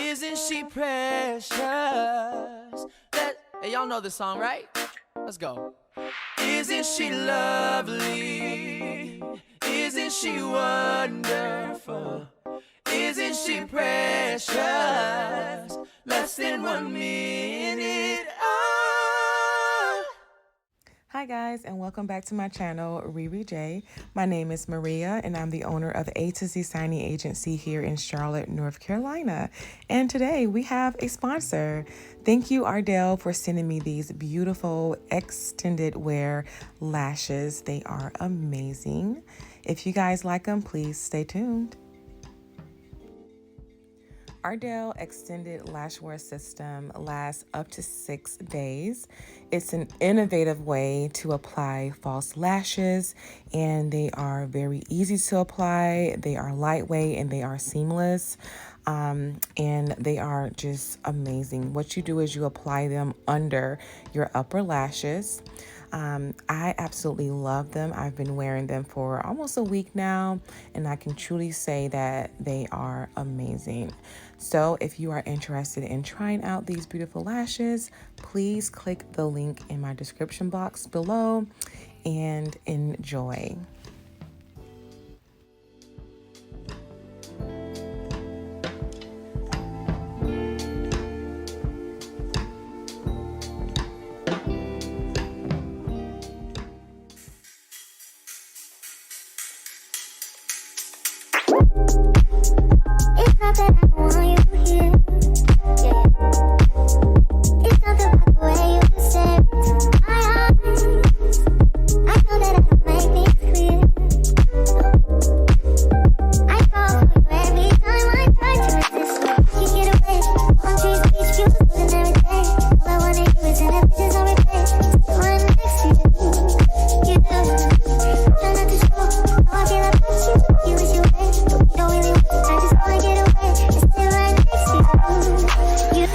Isn't she precious? Hey, y'all know this song, right? Let's go. Isn't she lovely? Isn't she wonderful? Isn't she precious? Less than 1 minute. Hi guys, and welcome back to my channel, Riri J. My name is Maria and I'm the owner of A to Z Signing Agency here in Charlotte, North Carolina. And today we have a sponsor. Thank you, Ardell, for sending me these beautiful extended wear lashes. They are amazing. If you guys like them, please stay tuned. Ardell Extended Lash Wear System lasts up to 6 days. It's an innovative way to apply false lashes, and they are very easy to apply. They are lightweight and they are seamless, and they are just amazing. What you do is you apply them under your upper lashes. I absolutely love them. I've been wearing them for almost a week now, and I can truly say that they are amazing. So if you are interested in trying out these beautiful lashes, please click the link in my description box below and enjoy. It's not that I don't want you here, yeah. It's something about the way you stare into my eyes. I know that I can make things clear. I fall for you every time I try to resist you. You get away, palm trees, beach views, food and everything. All I wanna do is send pictures on replay. One next to you, you do. Try not to show how I feel about you. You wish you were, but you don't really want to. I just wanna get away and sit right next to you.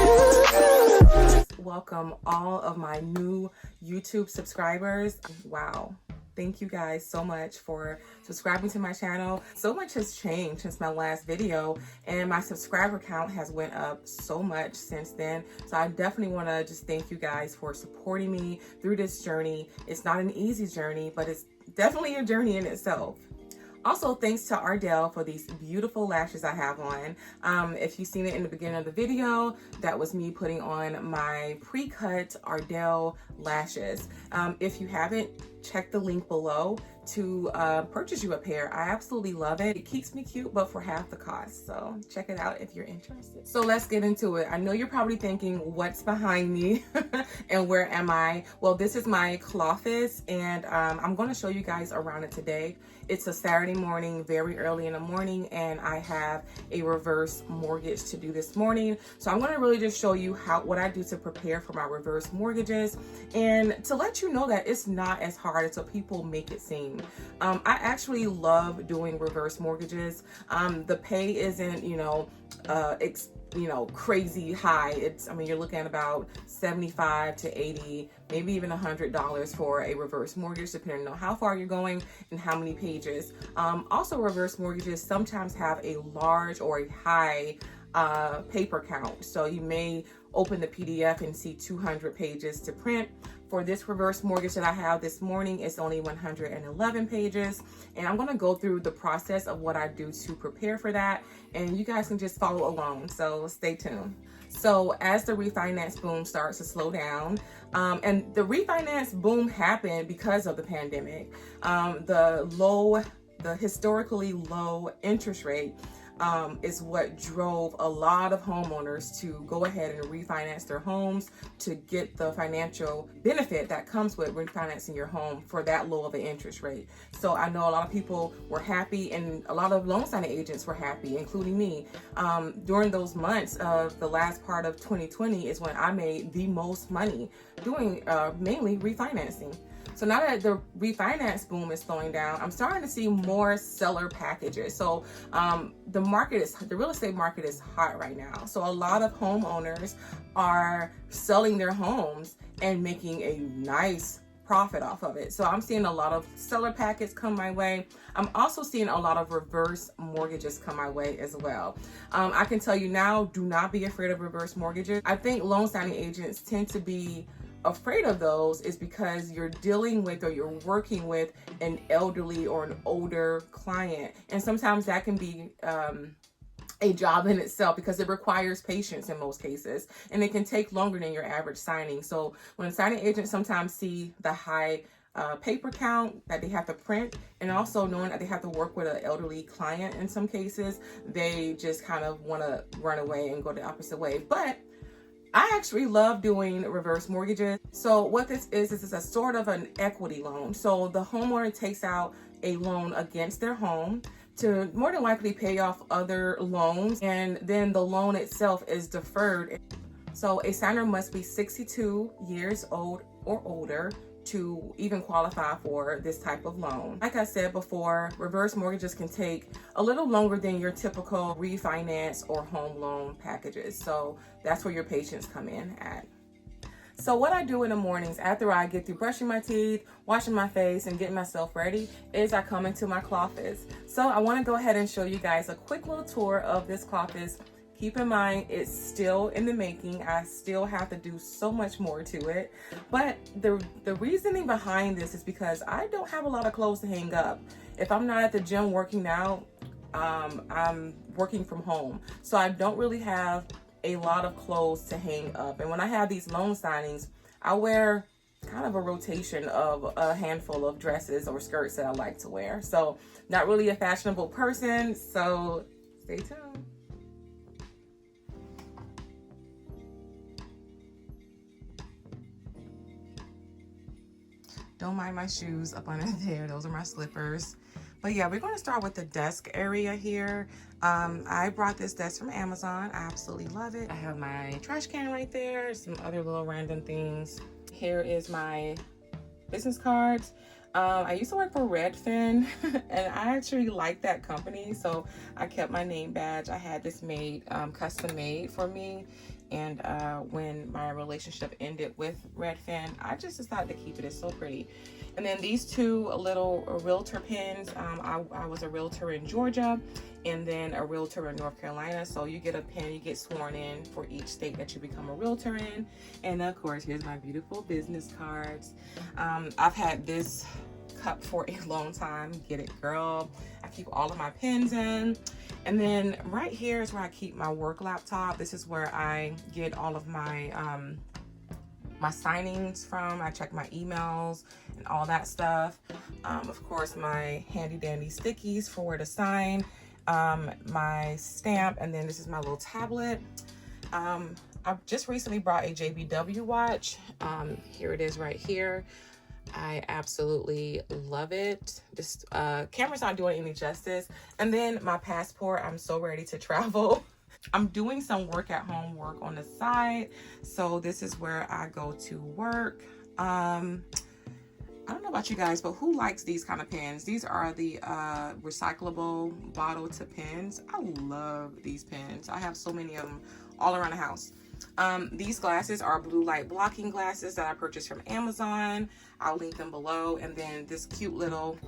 Welcome all of my new YouTube subscribers. Wow. Thank you guys so much for subscribing to my channel. So much has changed since my last video, and my subscriber count has went up so much since then. So I definitely want to just thank you guys for supporting me through this journey. It's not an easy journey, but it's definitely a journey in itself. Also, thanks to Ardell for these beautiful lashes I have on. If you've seen it in the beginning of the video, that was me putting on my pre-cut Ardell lashes. If you haven't, check the link below to purchase you a pair. I absolutely love it. It keeps me cute, but for half the cost. So check it out if you're interested. So let's get into it. I know you're probably thinking, what's behind me and where am I? Well, this is my Cloffice, and I'm going to show you guys around it today. It's a Saturday morning, very early in the morning, and I have a reverse mortgage to do this morning. So I'm going to really just show you what I do to prepare for my reverse mortgages, and to let you know that it's not as hard as what people make it seem. I actually love doing reverse mortgages. The pay isn't, crazy high. You're looking at about $75 to $80, maybe even $100 for a reverse mortgage, depending on how far you're going and how many pages. Also, reverse mortgages sometimes have a large or a high paper count. So you may open the PDF and see 200 pages to print. For this reverse mortgage that I have this morning, it's only 111 pages. And I'm gonna go through the process of what I do to prepare for that, and you guys can just follow along, so stay tuned. So as the refinance boom starts to slow down, and the refinance boom happened because of the pandemic, the historically low interest rate is what drove a lot of homeowners to go ahead and refinance their homes to get the financial benefit that comes with refinancing your home for that low of an interest rate. So I know a lot of people were happy, and a lot of loan signing agents were happy, including me. During those months of the last part of 2020 is when I made the most money doing mainly refinancing. So now that the refinance boom is slowing down, I'm starting to see more seller packages. So the real estate market is hot right now. So a lot of homeowners are selling their homes and making a nice profit off of it. So I'm seeing a lot of seller packets come my way. I'm also seeing a lot of reverse mortgages come my way as well. I can tell you now, do not be afraid of reverse mortgages. I think loan signing agents tend to be afraid of those is because you're dealing with or you're working with an elderly or an older client. And sometimes that can be a job in itself because it requires patience in most cases, and it can take longer than your average signing. So when signing agents sometimes see the high paper count that they have to print, and also knowing that they have to work with an elderly client in some cases, they just kind of want to run away and go the opposite way. But I actually love doing reverse mortgages. So what this is a sort of an equity loan. So the homeowner takes out a loan against their home to more than likely pay off other loans, and then the loan itself is deferred. So a signer must be 62 years old or older to even qualify for this type of loan. Like I said before, reverse mortgages can take a little longer than your typical refinance or home loan packages. So that's where your patience come in at. So what I do in the mornings after I get through brushing my teeth, washing my face, and getting myself ready is I come into my Cloffice. So I want to go ahead and show you guys a quick little tour of this Cloffice. Keep in mind, it's still in the making. I still have to do so much more to it. But the reasoning behind this is because I don't have a lot of clothes to hang up. If I'm not at the gym working out, I'm working from home. So I don't really have a lot of clothes to hang up. And when I have these loan signings, I wear kind of a rotation of a handful of dresses or skirts that I like to wear. So not really a fashionable person, so stay tuned. Don't mind my shoes up under there. Those are my slippers. But yeah, we're going to start with the desk area here. I brought this desk from Amazon. I absolutely love it. I have my trash can right there, some other little random things. Here is my business cards. I used to work for Redfin and I actually like that company, so I kept my name badge. I had this made, custom made for me. And when my relationship ended with Redfin, I just decided to keep it. It's so pretty. And then these two little realtor pins. I was a realtor in Georgia and then a realtor in North Carolina. So you get a pin, you get sworn in for each state that you become a realtor in. And of course, here's my beautiful business cards. I've had this cup for a long time. Get it, girl. I keep all of my pins in. And then right here is where I keep my work laptop. This is where I get all of my my signings from. I check my emails and all that stuff. Of course, my handy dandy stickies for where to sign, my stamp, and then this is my little tablet. I just recently brought a JBW watch. Here it is right here. I absolutely love it. This camera's not doing any justice. And then my passport, I'm so ready to travel. I'm doing some work at home work on the side. So this is where I go to work. I don't know about you guys, but who likes these kind of pens? These are the recyclable bottle to pens. I love these pens. I have so many of them all around the house. These glasses are blue light blocking glasses that I purchased from Amazon. I'll link them below. And then this cute little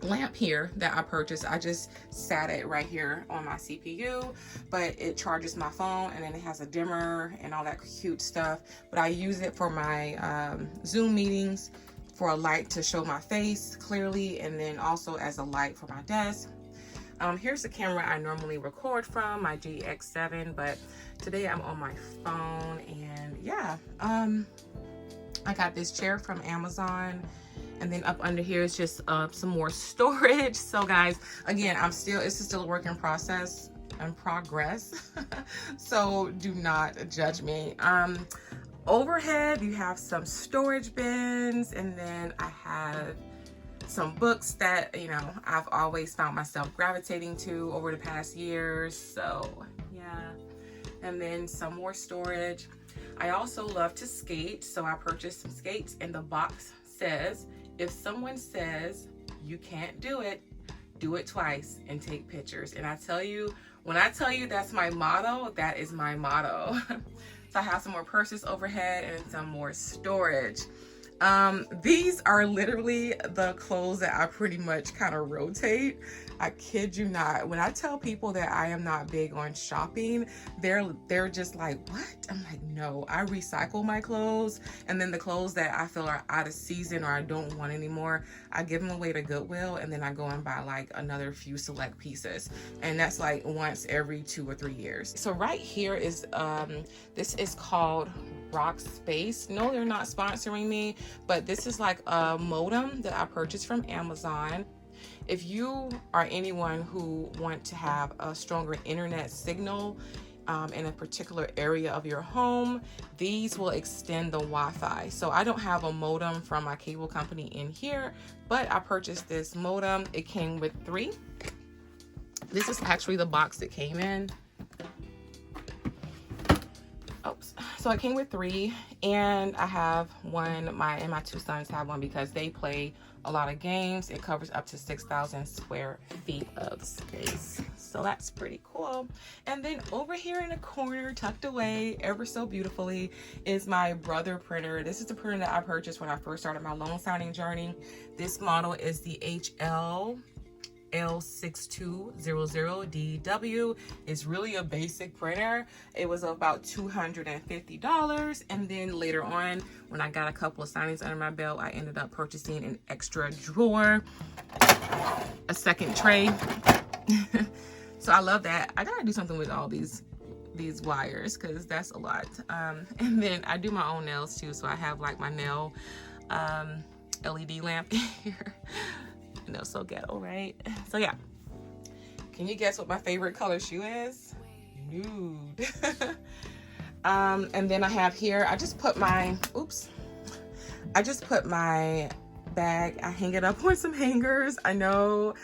lamp here that I purchased, I just sat it right here on my CPU, but it charges my phone and then it has a dimmer and all that cute stuff. But I use it for my Zoom meetings, for a light to show my face clearly, and then also as a light for my desk. Here's the camera I normally record from, my GX7, but today I'm on my phone. And yeah, I got this chair from Amazon, and then up under here is just some more storage. So guys, again, it's still a work in progress. So do not judge me. Overhead, you have some storage bins, and then I have some books that, you know, I've always found myself gravitating to over the past years. So yeah, and then some more storage. I also love to skate, so I purchased some skates, and the box says, if someone says you can't do it twice and take pictures. And I tell you, when I tell you that's my motto, that is my motto. So I have some more purses overhead and some more storage. These are literally the clothes that I pretty much kind of rotate. I kid you not. When I tell people that I am not big on shopping, they're just like, what? I'm like, no, I recycle my clothes, and then the clothes that I feel are out of season or I don't want anymore, I give them away to Goodwill, and then I go and buy like another few select pieces, and that's like once every 2 or 3 years. So right here is this is called Workspace. No, they're not sponsoring me, but this is like a modem that I purchased from Amazon. If you are anyone who want to have a stronger internet signal in a particular area of your home, these will extend the Wi-Fi. So I don't have a modem from my cable company in here, but I purchased this modem. It came with 3. This is actually the box that came in. Oops. So it came with 3, and I have one. My 2 sons have one because they play a lot of games. It covers up to 6,000 square feet of space, so that's pretty cool. And then over here in the corner, tucked away ever so beautifully, is my Brother printer. This is the printer that I purchased when I first started my loan signing journey. This model is the L6200DW. It's really a basic printer. It was about $250, and then later on, when I got a couple of signings under my belt, I ended up purchasing an extra drawer, a second tray. So I love that. I gotta do something with all these wires because that's a lot. And then I do my own nails too, so I have like my nail LED lamp here. You know, so ghetto, right? So yeah, can you guess what my favorite color shoe is? Nude. And then I have here, I just put my bag, I hang it up on some hangers. I know,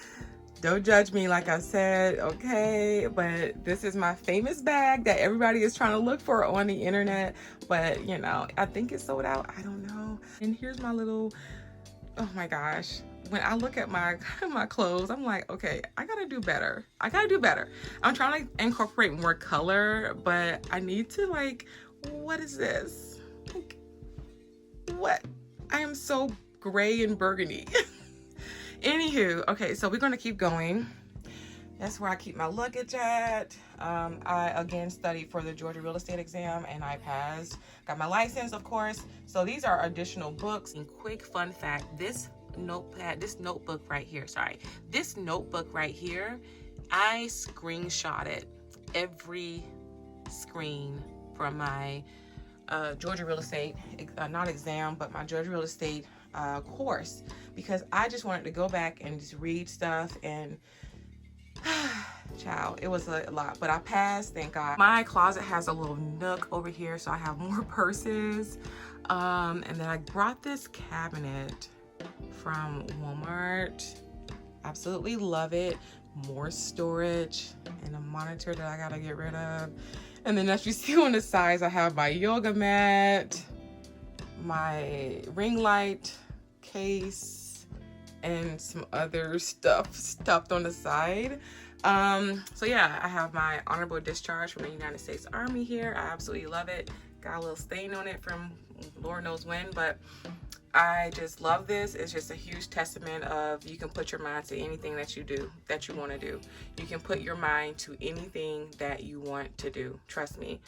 don't judge me, like I said, okay, but this is my famous bag that everybody is trying to look for on the internet, but you know, I think it's sold out, I don't know. And here's my little, oh my gosh, when I look at my clothes, I'm like, okay, I gotta do better. I'm trying to incorporate more color, but I need to, like, what is this? Like, what? I am so gray and burgundy. Anywho, okay, so we're gonna keep going. That's where I keep my luggage at. I again studied for the Georgia real estate exam and I passed. Got my license, of course. So these are additional books. And quick fun fact, this notebook right here, I screenshotted every screen from my Georgia real estate, not exam, but my Georgia real estate course, because I just wanted to go back and just read stuff, and child, it was a lot, but I passed, thank God. My closet has a little nook over here, so I have more purses, and then I brought this cabinet from Walmart. Absolutely love it. More storage and a monitor that I gotta get rid of. And then as you see on the sides, I have my yoga mat, my ring light case, and some other stuff stuffed on the side. So yeah, I have my honorable discharge from the United States Army here. I absolutely love it. Got a little stain on it from Lord knows when, but I just love this. It's just a huge testament of you can put your mind to anything that you do, that you want to do. You can put your mind to anything that you want to do. Trust me.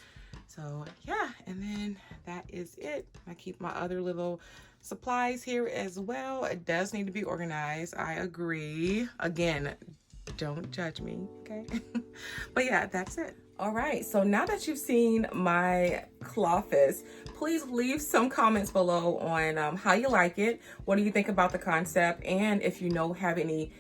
So yeah, and then that is it. I keep my other little supplies here as well. It does need to be organized. I agree. Again, don't judge me, okay? But yeah, that's it. All right, so now that you've seen my Cloffice, please leave some comments below on how you like it. What do you think about the concept? And if you have any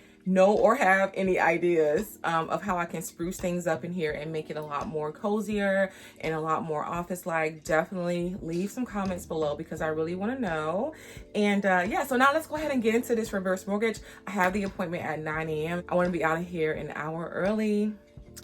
ideas of how I can spruce things up in here and make it a lot more cozier and a lot more office-like, definitely leave some comments below because I really want to know. And yeah, so now let's go ahead and get into this reverse mortgage. I have the appointment at 9 a.m. I want to be out of here an hour early.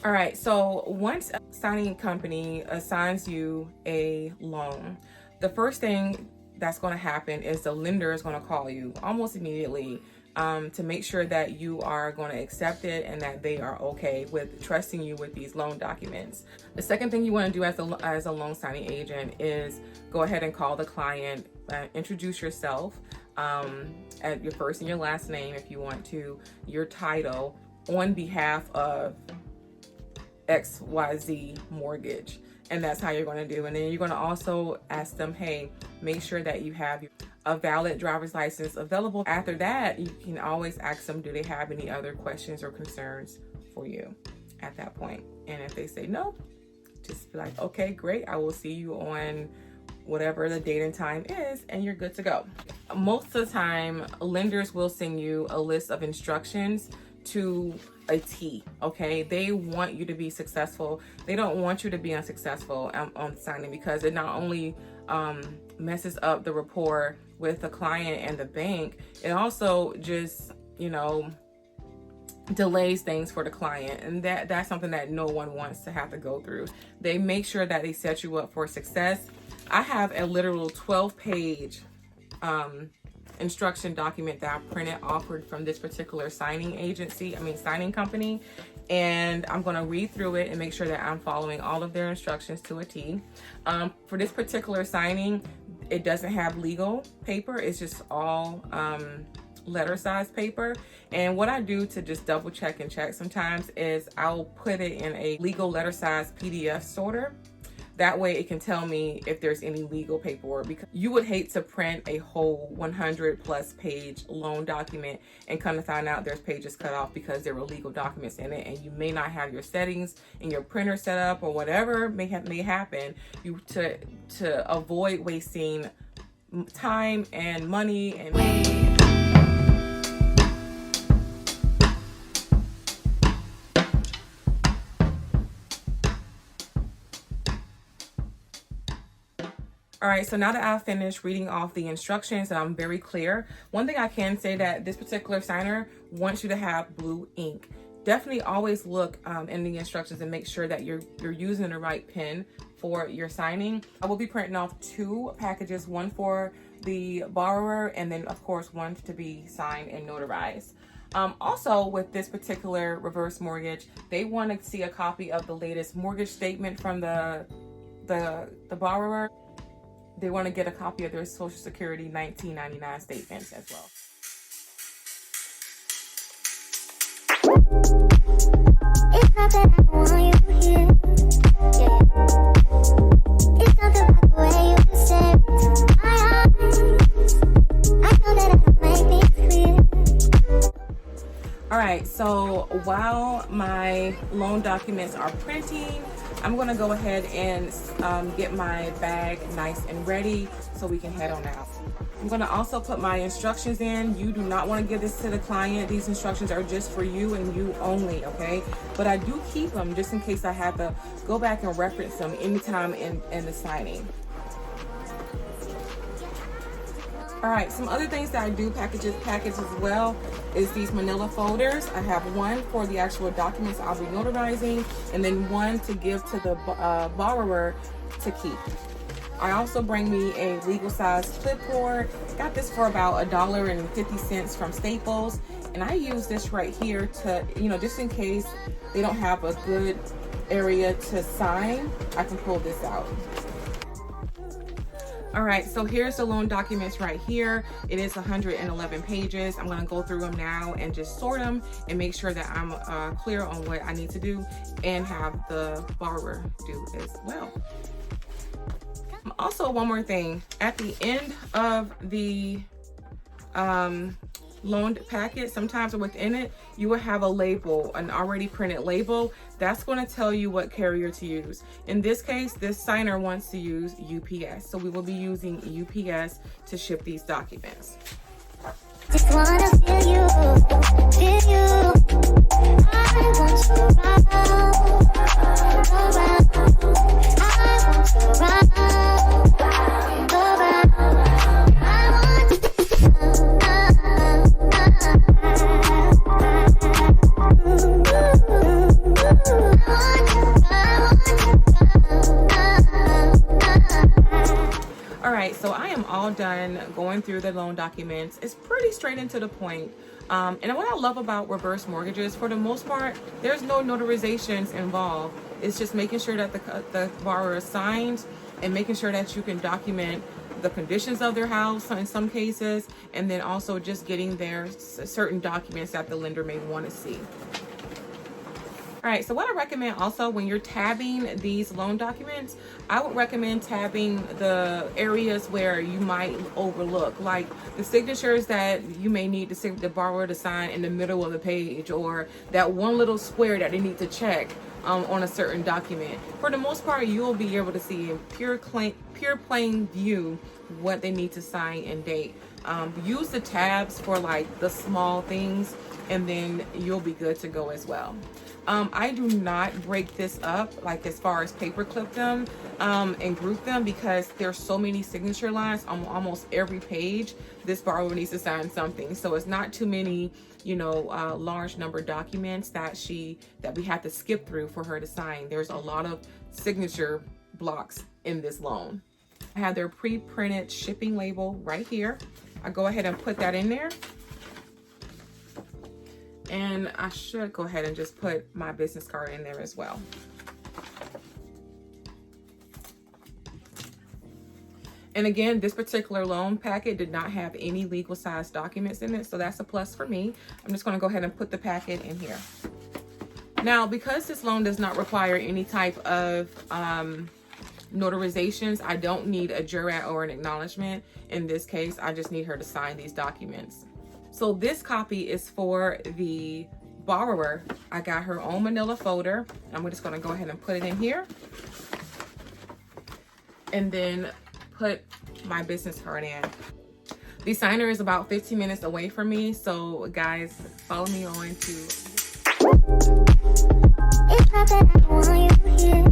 All right, so once a signing company assigns you a loan, the first thing that's going to happen is the lender is going to call you almost immediately to make sure that you are going to accept it and that they are okay with trusting you with these loan documents. The second thing you want to do as a loan signing agent is go ahead and call the client, introduce yourself, at your first and your last name if you want to, your title on behalf of XYZ Mortgage. And that's how you're going to do. And then you're going to also ask them, hey, make sure that you have a valid driver's license available. After that, you can always ask them, do they have any other questions or concerns for you at that point? And if they say no, just be like, okay, great. I will see you on whatever the date and time is, and you're good to go. Most of the time, lenders will send you a list of instructions to a T, okay? They want you to be successful. They don't want you to be unsuccessful on signing, because it not only messes up the rapport with the client and the bank, it also just, you know, delays things for the client, and that's something that no one wants to have to go through. They make sure that they set you up for success. I have a literal 12-page instruction document that I printed offered from this particular signing company, and I'm going to read through it and make sure that I'm following all of their instructions to a T. For this particular signing, it doesn't have legal paper. It's just all letter size paper. And what I do to just double check and check sometimes is I'll put it in a legal letter size PDF sorter. That way it can tell me if there's any legal paperwork, because you would hate to print a whole 100+ page loan document and come to find out there's pages cut off because there were legal documents in it, and you may not have your settings in your printer set up, or whatever may happen. To avoid wasting time and money and All right, so now that I've finished reading off the instructions and I'm very clear, one thing I can say that this particular signer wants you to have blue ink. Definitely always look in the instructions and make sure that you're using the right pen for your signing. I will be printing off 2 packages, one for the borrower and then of course one to be signed and notarized. Also, with this particular reverse mortgage, they want to see a copy of the latest mortgage statement from the borrower. They want to get a copy of their Social Security 1999 statements as well. It's not that I want you here. Yeah. It's not the way you say it to my eyes. I know that it make me clear. All right, so while my loan documents are printing, I'm going to go ahead and get my bag nice and ready so we can head on out. I'm going to also put my instructions in. You do not want to give this to the client. These instructions are just for you and you only, okay? But I do keep them just in case I have to go back and reference them anytime in the signing. All right, some other things that I do package as well is these manila folders. I have one for the actual documents I'll be notarizing, and then one to give to the borrower to keep. I also bring me a legal size clipboard. Got this for about $1.50 from Staples, and I use this right here to, just in case they don't have a good area to sign, I can pull this out. All right, so here's the loan documents right here. It is 111 pages. I'm gonna go through them now and just sort them and make sure that I'm clear on what I need to do and have the borrower do as well. Also, one more thing, at the end of the loaned packet, sometimes within it, you will have a label, an already printed label. That's going to tell you what carrier to use. In this case, this signer wants to use UPS, so we will be using UPS to ship these documents. Just wanna feel you. I want you around. I want you around. All right, so I am all done going through the loan documents. It's pretty straight into the point. And what I love about reverse mortgages, for the most part, there's no notarizations involved. It's just making sure that the borrower is signed and making sure that you can document the conditions of their house in some cases, and then also just getting their certain documents that the lender may want to see. All right, so what I recommend also when you're tabbing these loan documents, I would recommend tabbing the areas where you might overlook, like the signatures that you may need the borrower to sign in the middle of the page, or that one little square that they need to check on a certain document. For the most part, you will be able to see in pure plain view what they need to sign and date. Use the tabs for like the small things, and then you'll be good to go as well. I do not break this up like as far as paper clip them and group them, because there's so many signature lines on almost every page. This borrower needs to sign something, so it's not too many, you know, large number documents that we have to skip through for her to sign. There's a lot of signature blocks in this loan. I have their pre-printed shipping label right here. I go ahead and put that in there. And I should go ahead and just put my business card in there as well. And again, this particular loan packet did not have any legal size documents in it, so that's a plus for me. I'm just going to go ahead and put the packet in here. Now, because this loan does not require any type of notarizations, I don't need a jurat or an acknowledgement. In this case, I just need her to sign these documents. So this copy is for the borrower. I got her own manila folder. I'm just gonna go ahead and put it in here. And then put my business card in. The signer is about 15 minutes away from me. So guys, follow me on to... It's not that I want you here.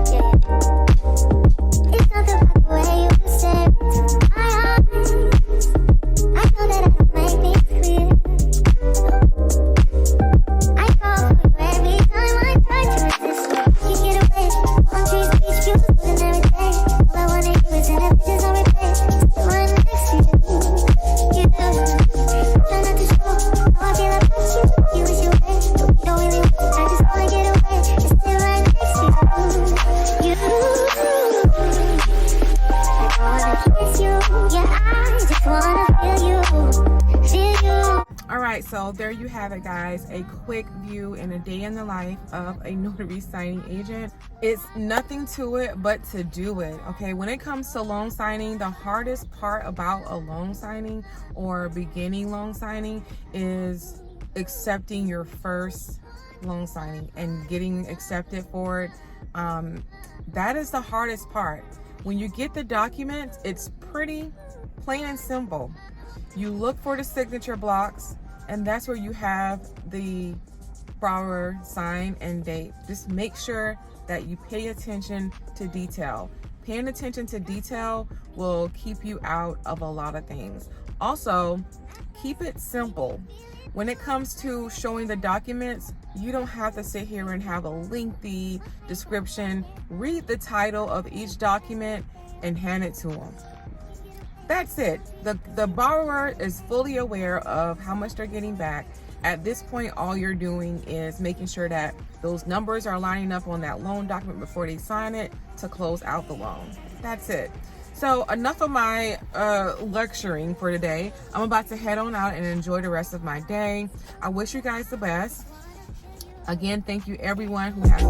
Yeah. It's not the way you say it to my eyes. I know that I can make things clear. I fall for you every time I try to resist. You get away. On trees, beach views, and every day. All I wanna do is send pictures on replay. Still right next to you. You do. Try not to show how I feel about you. You wish you away. You don't really want to. I just wanna get away. You're still right next to you. I wanna kiss you. Yeah, I just wanna feel you. All right, so there you have it, guys. A quick view and a day in the life of a notary signing agent. It's nothing to it but to do it, okay? When it comes to loan signing, the hardest part about a loan signing or beginning loan signing is accepting your first loan signing and getting accepted for it. That is the hardest part. When you get the documents, it's pretty plain and simple. You look for the signature blocks, and that's where you have the borrower sign and date. Just make sure that you pay attention to detail. Paying attention to detail will keep you out of a lot of things. Also, keep it simple. When it comes to showing the documents, you don't have to sit here and have a lengthy description. Read the title of each document and hand it to them. That's it. The borrower is fully aware of how much they're getting back. At this point, all you're doing is making sure that those numbers are lining up on that loan document before they sign it to close out the loan. That's it. So enough of my lecturing for today. I'm about to head on out and enjoy the rest of my day. I wish you guys the best. Again, thank you everyone who has